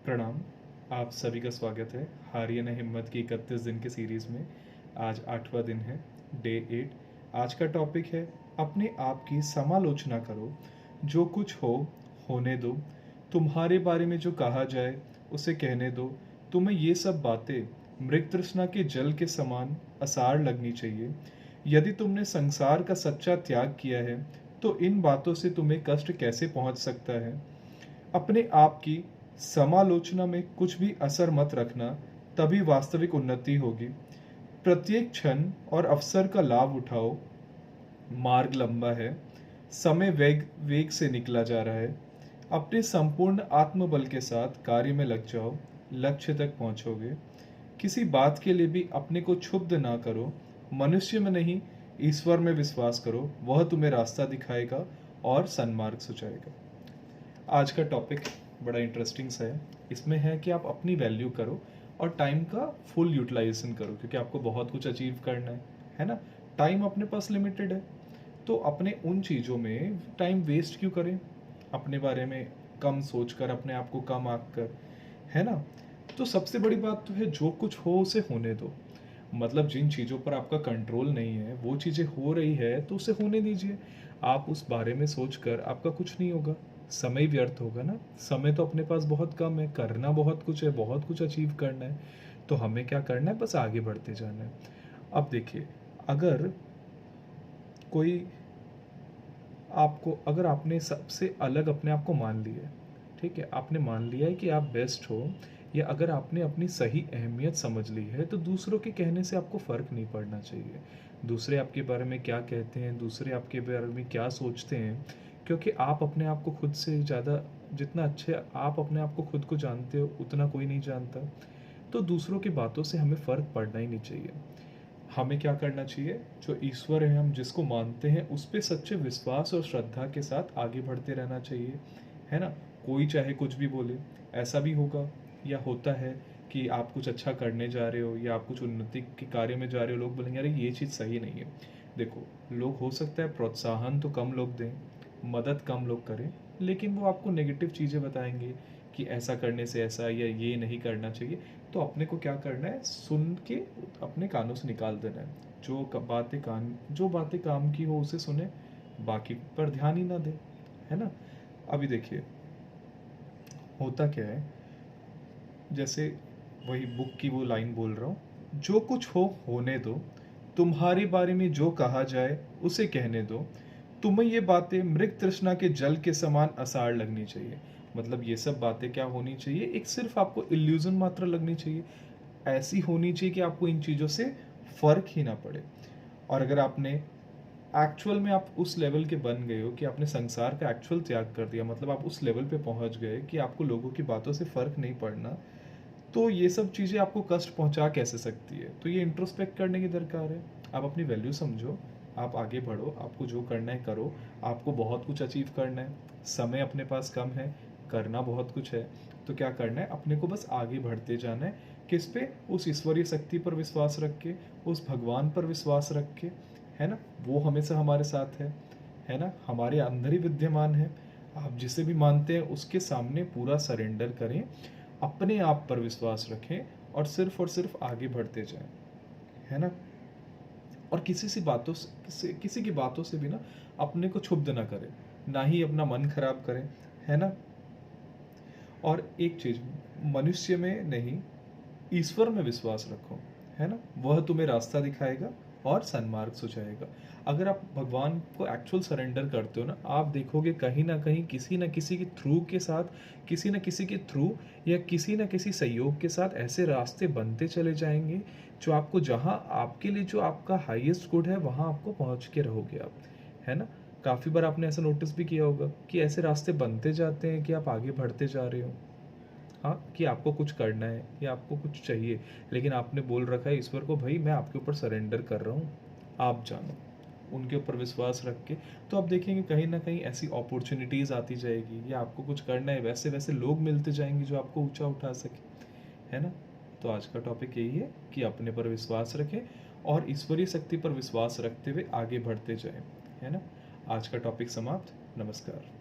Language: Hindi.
प्रणाम। आप सभी का स्वागत है हारिए न हिम्मत की 31 दिन की सीरीज़ में। आज 8वां दिन है, डे 8। आज का टॉपिक है अपने आप की समालोचना करो। जो कुछ हो होने दो। तुम्हारे बारे में जो कहा जाए उसे कहने दो। तुम्हें ये सब बातें मृग तृष्णा के जल के समान असार लगनी चाहिए। यदि तुमने संसार का सच्चा त्याग किया है तो इन बातों से तुम्हें कष्ट कैसे पहुंच सकता है। अपने आप की समालोचना में कुछ भी असर मत रखना, तभी वास्तविक उन्नति होगी। प्रत्येक क्षण और अवसर का लाभ उठाओ। मार्ग लंबा है, समय वेग वेग से निकला जा रहा है। अपने संपूर्ण आत्मबल के साथ कार्य में लग जाओ, लक्ष्य तक पहुंचोगे। किसी बात के लिए भी अपने को क्षुब्ध ना करो। मनुष्य में नहीं, ईश्वर में विश्वास करो, वह तुम्हें रास्ता दिखाएगा और सन्मार्ग सुझाएगा। आज का टॉपिक बड़ा इंटरेस्टिंग सा है। इसमें है कि आप अपनी वैल्यू करो और टाइम का फुल यूटिलाइजेशन करो, क्योंकि आपको बहुत कुछ अचीव करना है ना। टाइम अपने पास लिमिटेड है, तो अपने उन चीज़ों में टाइम वेस्ट क्यों करें, अपने बारे में कम सोचकर, अपने आप को कम आंक कर, है ना। तो सबसे बड़ी बात तो है, जो कुछ हो उसे होने दो। मतलब जिन चीज़ों पर आपका कंट्रोल नहीं है, वो चीज़ें हो रही है तो उसे होने दीजिए। आप उस बारे में सोचकर आपका कुछ नहीं होगा, समय व्यर्थ होगा ना। समय तो अपने पास बहुत कम है, करना बहुत कुछ है, बहुत कुछ अचीव करना है। तो हमें क्या करना है, बस आगे बढ़ते जाना है। अब देखिए, अगर कोई आपको, अगर आपने सबसे अलग अपने आप को मान लिया है, ठीक है, आपने मान लिया है कि आप बेस्ट हो, या अगर आपने अपनी सही अहमियत समझ ली है, तो दूसरों के कहने से आपको फ़र्क नहीं पड़ना चाहिए। दूसरे आपके बारे में क्या कहते हैं, दूसरे आपके बारे में क्या सोचते हैं, क्योंकि आप अपने आप को खुद से ज़्यादा, जितना अच्छे आप अपने आप को खुद को जानते हो, उतना कोई नहीं जानता। तो दूसरों की बातों से हमें फ़र्क पड़ना ही नहीं चाहिए। हमें क्या करना चाहिए, जो ईश्वर है, हम जिसको मानते हैं, उस पर सच्चे विश्वास और श्रद्धा के साथ आगे बढ़ते रहना चाहिए, है ना। कोई चाहे कुछ भी बोले, ऐसा भी होगा या होता है कि आप कुछ अच्छा करने जा रहे हो या आप कुछ उन्नति के कार्य में जा रहे हो, लोग बोलेंगे अरे ये चीज़ सही नहीं है। देखो, लोग हो सकता है प्रोत्साहन तो कम लोग दें, मदद कम लोग करें, लेकिन वो आपको नेगेटिव चीज़ें बताएंगे कि ऐसा करने से ऐसा, या ये नहीं करना चाहिए। तो अपने को क्या करना है, सुन के अपने कानों से निकाल देना है। जो बातें काम की हो उसे सुने, बाकी पर ध्यान ही ना दे, है ना। अभी देखिए, होता क्या है, जैसे वही बुक की वो लाइन बोल रहा हूँ, जो कुछ हो होने दो। तुम्हारे बारे में जो कहा जाए उसे कहने दो। तुम्हें ये बातें मृग तृष्णा के जल के समान असार लगनी चाहिए। मतलब ये सब बातें क्या होनी चाहिए, एक सिर्फ आपको इल्यूजन मात्र लगनी चाहिए। ऐसी होनी चाहिए कि आपको इन चीज़ों से फर्क ही ना पड़े। और अगर आपने एक्चुअल में, आप उस लेवल के बन गए हो कि आपने संसार का एक्चुअल त्याग कर दिया, मतलब आप उस लेवल पे पहुंच गए कि आपको लोगों की बातों से फर्क नहीं पड़ना, तो ये सब चीज़ें आपको कष्ट पहुंचा कैसे सकती है। तो ये इंट्रोस्पेक्ट करने की दरकार है। आप अपनी वैल्यू समझो, आप आगे बढ़ो, आपको जो करना है करो। आपको बहुत कुछ अचीव करना है, समय अपने पास कम है, करना बहुत कुछ है। तो क्या करना है, अपने को बस आगे बढ़ते जाना है। किस पे, उस ईश्वरीय शक्ति पर विश्वास रख के, उस भगवान पर विश्वास रख के, है ना। वो हमेशा हमारे साथ है ना, हमारे अंदर ही विद्यमान है। आप जिसे भी मानते हैं उसके सामने पूरा सरेंडर करें, अपने आप पर विश्वास रखें और सिर्फ आगे बढ़ते जाएं, है ना। और किसी की बातों से भी ना अपने को क्षुब्ध ना करें, ना ही अपना मन खराब करें, है ना। और एक चीज, मनुष्य में नहीं, ईश्वर में विश्वास रखो, है ना। वह तुम्हें रास्ता दिखाएगा और सन्मार्ग सुझाएगा। अगर आप भगवान को एक्चुअल सरेंडर करते हो ना, आप देखोगे कहीं ना कहीं, किसी ना किसी के थ्रू के साथ, किसी ना किसी के थ्रू या किसी ना किसी सहयोग के साथ ऐसे रास्ते बनते चले जाएंगे जो आपको, जहाँ आपके लिए जो आपका हाईएस्ट गुड है, वहाँ आपको पहुँच के रहोगे आप, है ना। काफ़ी बार आपने ऐसा नोटिस भी किया होगा कि ऐसे रास्ते बनते जाते हैं कि आप आगे बढ़ते जा रहे हो, हाँ, कि आपको कुछ करना है या आपको कुछ चाहिए, लेकिन आपने बोल रखा है ईश्वर को, भाई मैं आपके ऊपर सरेंडर कर रहा हूँ, आप जानो। उनके ऊपर विश्वास रख के, तो आप देखेंगे कहीं ना कहीं ऐसी अपॉर्चुनिटीज़ आती जाएगी, या आपको कुछ करना है, वैसे वैसे लोग मिलते जाएंगे जो आपको ऊंचा उठा सके, है ना। तो आज का टॉपिक यही है कि अपने पर विश्वास रखें और ईश्वरीय शक्ति पर विश्वास रखते हुए आगे बढ़ते जाएं, है ना। आज का टॉपिक समाप्त। नमस्कार।